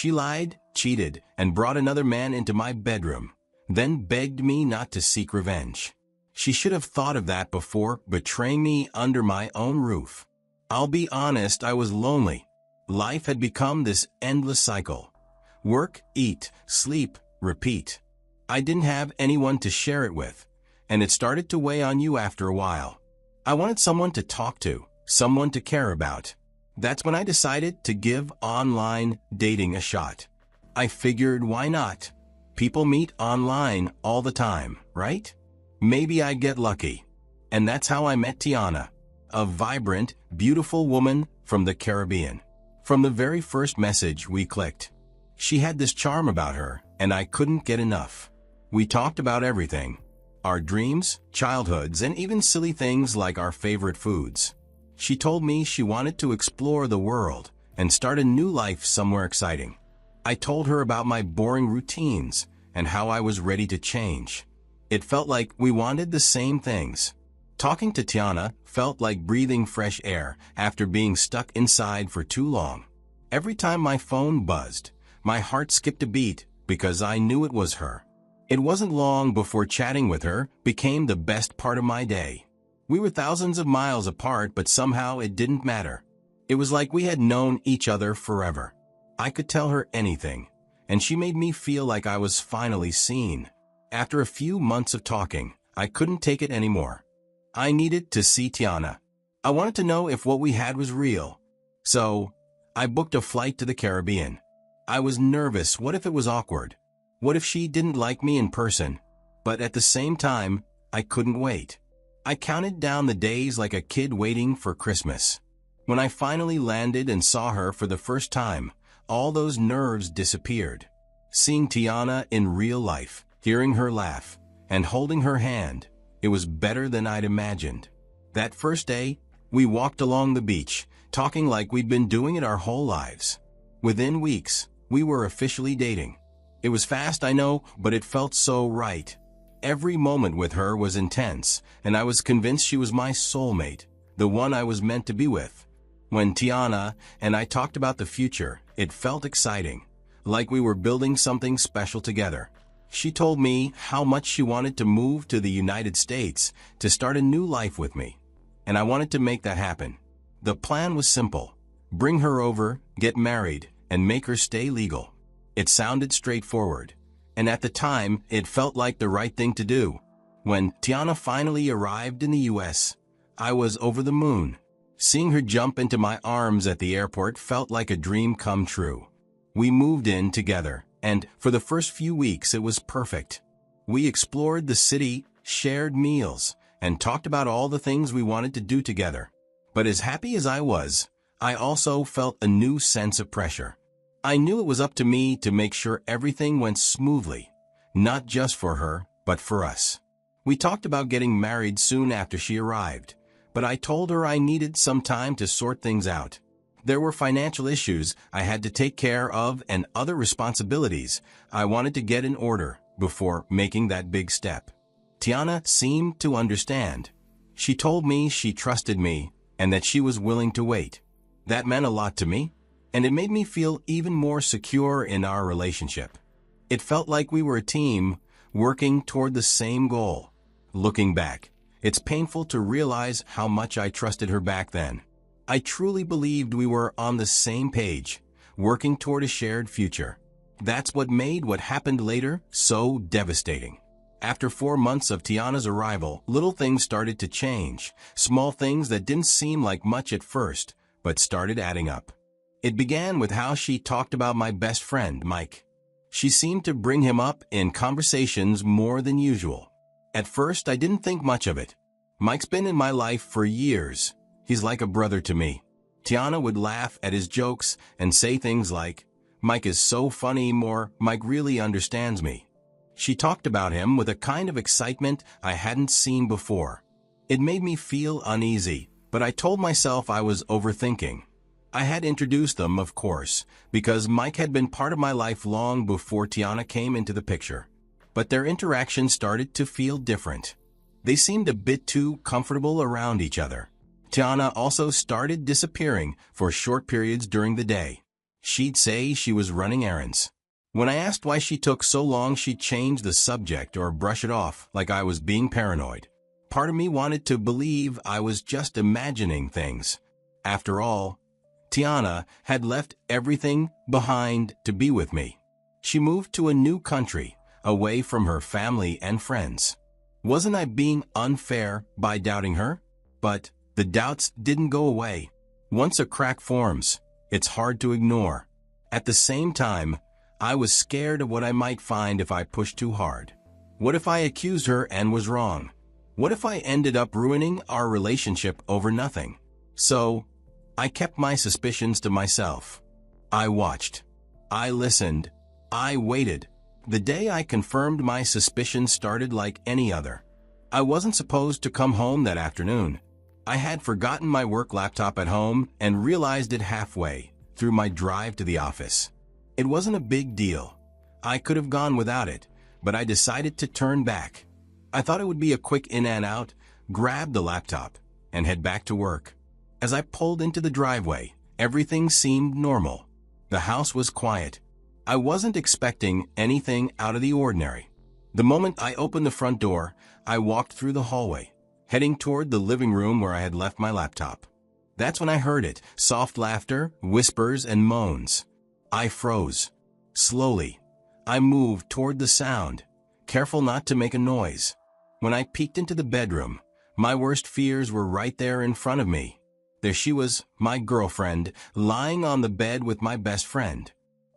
She lied, cheated, and brought another man into my bedroom, then begged me not to seek revenge. She should have thought of that before betraying me under my own roof. I'll be honest, I was lonely. Life had become this endless cycle. Work, eat, sleep, repeat. I didn't have anyone to share it with, and it started to weigh on you after a while. I wanted someone to talk to, someone to care about. That's when I decided to give online dating a shot. I figured, why not? People meet online all the time, right? Maybe I'd get lucky. And that's how I met Tiana, a vibrant, beautiful woman from the Caribbean. From the very first message we clicked. She had this charm about her, and I couldn't get enough. We talked about everything. Our dreams, childhoods, and even silly things like our favorite foods. She told me she wanted to explore the world and start a new life somewhere exciting. I told her about my boring routines and how I was ready to change. It felt like we wanted the same things. Talking to Tiana felt like breathing fresh air after being stuck inside for too long. Every time my phone buzzed, my heart skipped a beat because I knew it was her. It wasn't long before chatting with her became the best part of my day. We were thousands of miles apart, but somehow it didn't matter. It was like we had known each other forever. I could tell her anything, and she made me feel like I was finally seen. After a few months of talking, I couldn't take it anymore. I needed to see Tiana. I wanted to know if what we had was real. So, I booked a flight to the Caribbean. I was nervous. What if it was awkward? What if she didn't like me in person? But at the same time, I couldn't wait. I counted down the days like a kid waiting for Christmas. When I finally landed and saw her for the first time, all those nerves disappeared. Seeing Tiana in real life, hearing her laugh, and holding her hand, it was better than I'd imagined. That first day, we walked along the beach, talking like we'd been doing it our whole lives. Within weeks, we were officially dating. It was fast, I know, but it felt so right. Every moment with her was intense, and I was convinced she was my soulmate, the one I was meant to be with. When Tiana and I talked about the future, it felt exciting, like we were building something special together. She told me how much she wanted to move to the United States to start a new life with me, and I wanted to make that happen. The plan was simple: bring her over, get married, and make her stay legal. It sounded straightforward, and at the time, it felt like the right thing to do. When Tiana finally arrived in the U.S., I was over the moon. Seeing her jump into my arms at the airport felt like a dream come true. We moved in together, and for the first few weeks it was perfect. We explored the city, shared meals, and talked about all the things we wanted to do together. But as happy as I was, I also felt a new sense of pressure. I knew it was up to me to make sure everything went smoothly, not just for her, but for us. We talked about getting married soon after she arrived, but I told her I needed some time to sort things out. There were financial issues I had to take care of and other responsibilities I wanted to get in order before making that big step. Tiana seemed to understand. She told me she trusted me and that she was willing to wait. That meant a lot to me, and it made me feel even more secure in our relationship. It felt like we were a team working toward the same goal. Looking back, it's painful to realize how much I trusted her back then. I truly believed we were on the same page, working toward a shared future. That's what made what happened later so devastating. After 4 months of Tiana's arrival, little things started to change, small things that didn't seem like much at first, but started adding up. It began with how she talked about my best friend, Mike. She seemed to bring him up in conversations more than usual. At first, I didn't think much of it. Mike's been in my life for years. He's like a brother to me. Tiana would laugh at his jokes and say things like, "Mike is so funny," or "Mike really understands me." She talked about him with a kind of excitement I hadn't seen before. It made me feel uneasy, but I told myself I was overthinking. I had introduced them, of course, because Mike had been part of my life long before Tiana came into the picture. But their interaction started to feel different. They seemed a bit too comfortable around each other. Tiana also started disappearing for short periods during the day. She'd say she was running errands. When I asked why she took so long, she'd change the subject or brush it off like I was being paranoid. Part of me wanted to believe I was just imagining things. After all, Tiana had left everything behind to be with me. She moved to a new country, away from her family and friends. Wasn't I being unfair by doubting her? But the doubts didn't go away. Once a crack forms, it's hard to ignore. At the same time, I was scared of what I might find if I pushed too hard. What if I accused her and was wrong? What if I ended up ruining our relationship over nothing? So, I kept my suspicions to myself. I watched. I listened. I waited. The day I confirmed my suspicions started like any other. I wasn't supposed to come home that afternoon. I had forgotten my work laptop at home and realized it halfway through my drive to the office. It wasn't a big deal. I could have gone without it, but I decided to turn back. I thought it would be a quick in and out, grab the laptop, and head back to work. As I pulled into the driveway, everything seemed normal. The house was quiet. I wasn't expecting anything out of the ordinary. The moment I opened the front door, I walked through the hallway, heading toward the living room where I had left my laptop. That's when I heard it, soft laughter, whispers, and moans. I froze. Slowly, I moved toward the sound, careful not to make a noise. When I peeked into the bedroom, my worst fears were right there in front of me. There she was, my girlfriend, lying on the bed with my best friend.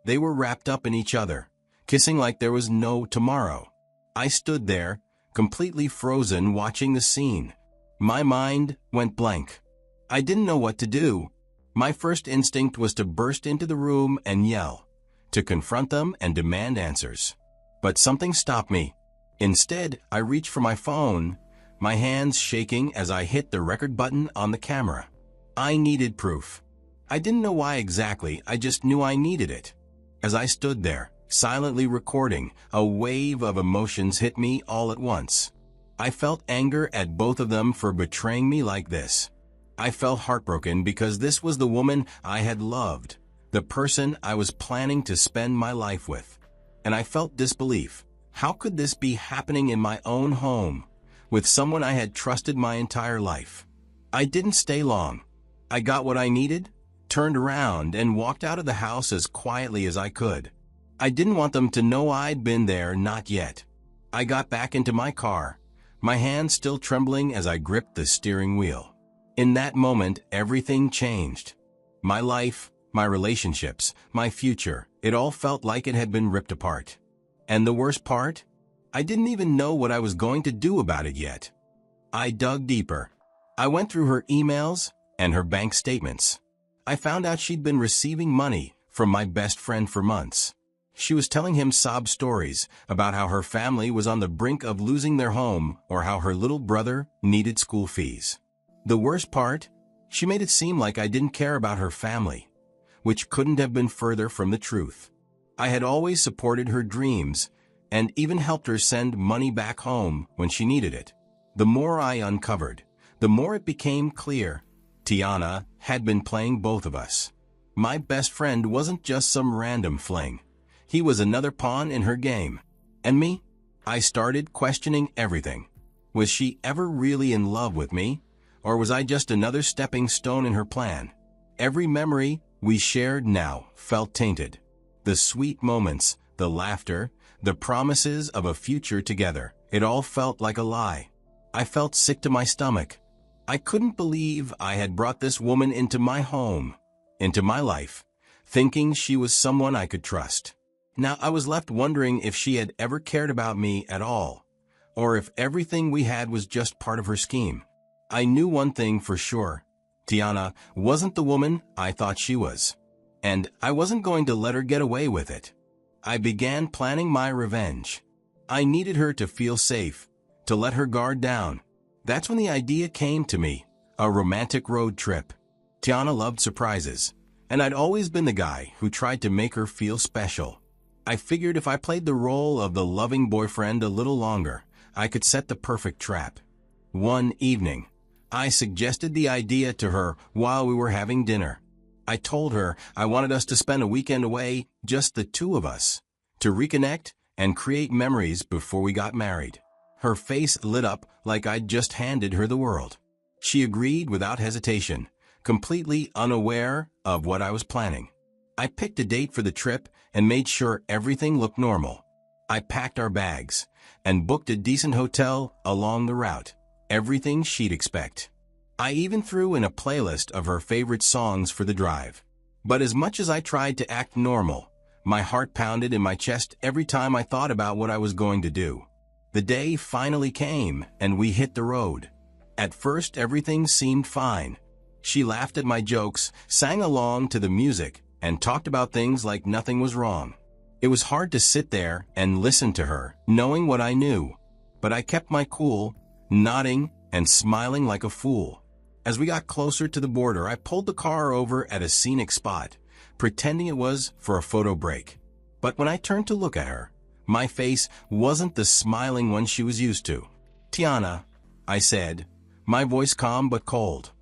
They were wrapped up in each other, kissing like there was no tomorrow. I stood there, completely frozen, watching the scene. My mind went blank. I didn't know what to do. My first instinct was to burst into the room and yell, to confront them and demand answers. But something stopped me. Instead, I reached for my phone, my hands shaking as I hit the record button on the camera. I needed proof. I didn't know why exactly, I just knew I needed it. As I stood there, silently recording, a wave of emotions hit me all at once. I felt anger at both of them for betraying me like this. I felt heartbroken because this was the woman I had loved, the person I was planning to spend my life with. And I felt disbelief. How could this be happening in my own home, with someone I had trusted my entire life? I didn't stay long. I got what I needed, turned around, and walked out of the house as quietly as I could. I didn't want them to know I'd been there, not yet. I got back into my car, my hands still trembling as I gripped the steering wheel. In that moment, everything changed. My life, my relationships, my future, it all felt like it had been ripped apart. And the worst part? I didn't even know what I was going to do about it yet. I dug deeper. I went through her emails and her bank statements. I found out she'd been receiving money from my best friend for months. She was telling him sob stories about how her family was on the brink of losing their home or how her little brother needed school fees. The worst part? She made it seem like I didn't care about her family, which couldn't have been further from the truth. I had always supported her dreams and even helped her send money back home when she needed it. The more I uncovered, the more it became clear Tiana had been playing both of us. My best friend wasn't just some random fling. He was another pawn in her game. And me? I started questioning everything. Was she ever really in love with me? Or was I just another stepping stone in her plan? Every memory we shared now felt tainted. The sweet moments, the laughter, the promises of a future together, it all felt like a lie. I felt sick to my stomach. I couldn't believe I had brought this woman into my home, into my life, thinking she was someone I could trust. Now I was left wondering if she had ever cared about me at all, or if everything we had was just part of her scheme. I knew one thing for sure. Tiana wasn't the woman I thought she was, and I wasn't going to let her get away with it. I began planning my revenge. I needed her to feel safe, to let her guard down. That's when the idea came to me, a romantic road trip. Tiana loved surprises, and I'd always been the guy who tried to make her feel special. I figured if I played the role of the loving boyfriend a little longer, I could set the perfect trap. One evening, I suggested the idea to her while we were having dinner. I told her I wanted us to spend a weekend away, just the two of us, to reconnect and create memories before we got married. Her face lit up like I'd just handed her the world. She agreed without hesitation, completely unaware of what I was planning. I picked a date for the trip and made sure everything looked normal. I packed our bags and booked a decent hotel along the route, everything she'd expect. I even threw in a playlist of her favorite songs for the drive. But as much as I tried to act normal, my heart pounded in my chest every time I thought about what I was going to do. The day finally came and we hit the road. At first, everything seemed fine. She laughed at my jokes, sang along to the music, and talked about things like nothing was wrong. It was hard to sit there and listen to her, knowing what I knew. But I kept my cool, nodding and smiling like a fool. As we got closer to the border, I pulled the car over at a scenic spot, pretending it was for a photo break. But when I turned to look at her, my face wasn't the smiling one she was used to. "Tiana," I said, my voice calm but cold.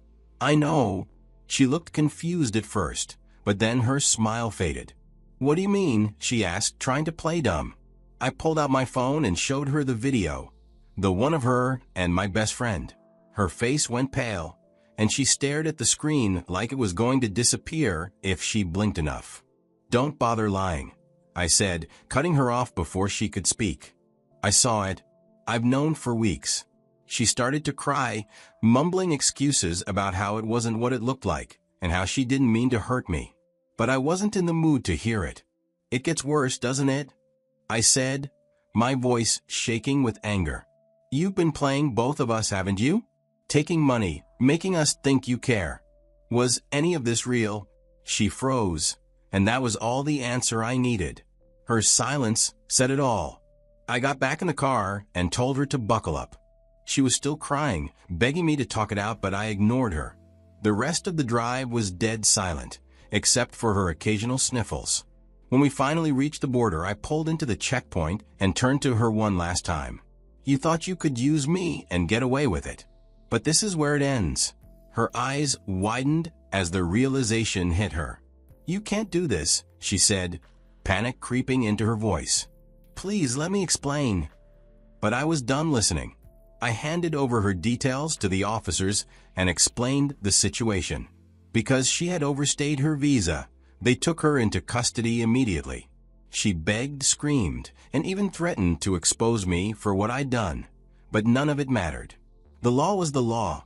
"I know." She looked confused at first, but then her smile faded. "What do you mean?" she asked, trying to play dumb. I pulled out my phone and showed her the video, the one of her and my best friend. Her face went pale, and she stared at the screen like it was going to disappear if she blinked enough. "Don't bother lying," I said, cutting her off before she could speak. "I saw it. I've known for weeks." She started to cry, mumbling excuses about how it wasn't what it looked like and how she didn't mean to hurt me. But I wasn't in the mood to hear it. "It gets worse, doesn't it?" I said, my voice shaking with anger. "You've been playing both of us, haven't you? Taking money, making us think you care. Was any of this real?" She froze, and that was all the answer I needed. Her silence said it all. I got back in the car and told her to buckle up. She was still crying, begging me to talk it out, but I ignored her. The rest of the drive was dead silent, except for her occasional sniffles. When we finally reached the border, I pulled into the checkpoint and turned to her one last time. "You thought you could use me and get away with it. But this is where it ends." Her eyes widened as the realization hit her. "You can't do this," she said, panic creeping into her voice. "Please let me explain." But I was done listening. I handed over her details to the officers and explained the situation. Because she had overstayed her visa, they took her into custody immediately. She begged, screamed, and even threatened to expose me for what I'd done. But none of it mattered. The law was the law,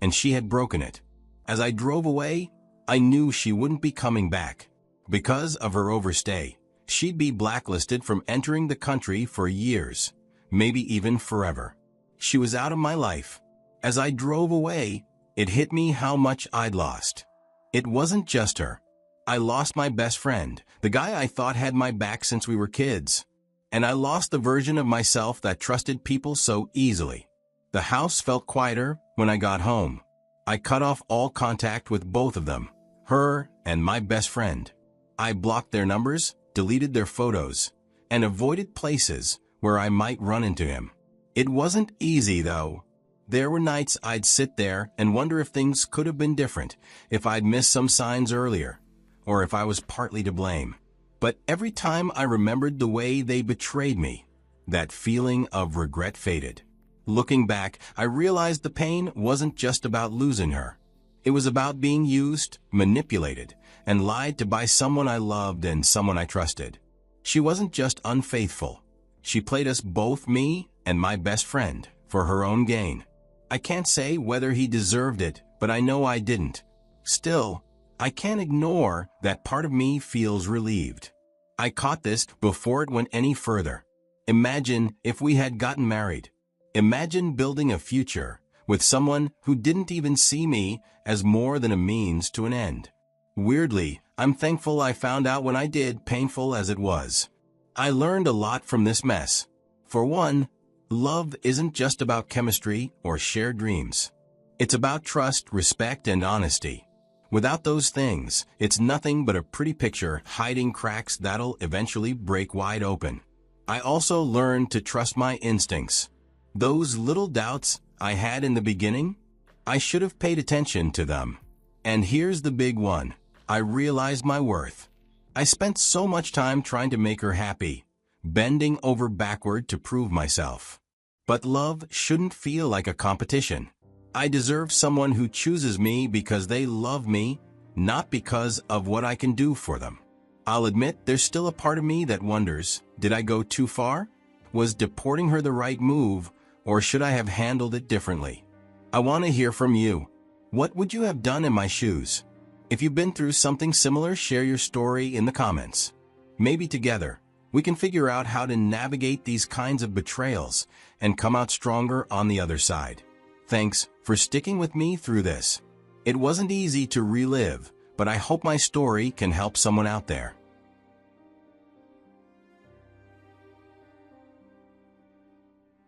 and she had broken it. As I drove away, I knew she wouldn't be coming back. Because of her overstay, she'd be blacklisted from entering the country for years, maybe even forever. She was out of my life. As I drove away, it hit me how much I'd lost. It wasn't just her. I lost my best friend, the guy I thought had my back since we were kids. And I lost the version of myself that trusted people so easily. The house felt quieter when I got home. I cut off all contact with both of them, her and my best friend. I blocked their numbers, deleted their photos, and avoided places where I might run into him. It wasn't easy, though. There were nights I'd sit there and wonder if things could have been different, if I'd missed some signs earlier, or if I was partly to blame. But every time I remembered the way they betrayed me, that feeling of regret faded. Looking back, I realized the pain wasn't just about losing her. It was about being used, manipulated, and lied to by someone I loved and someone I trusted. She wasn't just unfaithful. She played us both, me and my best friend, for her own gain. I can't say whether he deserved it, but I know I didn't. Still, I can't ignore that part of me feels relieved. I caught this before it went any further. Imagine if we had gotten married. Imagine building a future with someone who didn't even see me as more than a means to an end. Weirdly, I'm thankful I found out when I did, painful as it was. I learned a lot from this mess. For one, love isn't just about chemistry or shared dreams. It's about trust, respect, and honesty. Without those things, it's nothing but a pretty picture hiding cracks that'll eventually break wide open. I also learned to trust my instincts. Those little doubts I had in the beginning, I should have paid attention to them. And here's the big one. I realized my worth. I spent so much time trying to make her happy, bending over backward to prove myself. But love shouldn't feel like a competition. I deserve someone who chooses me because they love me, not because of what I can do for them. I'll admit there's still a part of me that wonders, did I go too far? Was deporting her the right move, or should I have handled it differently? I want to hear from you. What would you have done in my shoes? If you've been through something similar, share your story in the comments. Maybe together, we can figure out how to navigate these kinds of betrayals and come out stronger on the other side. Thanks for sticking with me through this. It wasn't easy to relive, but I hope my story can help someone out there.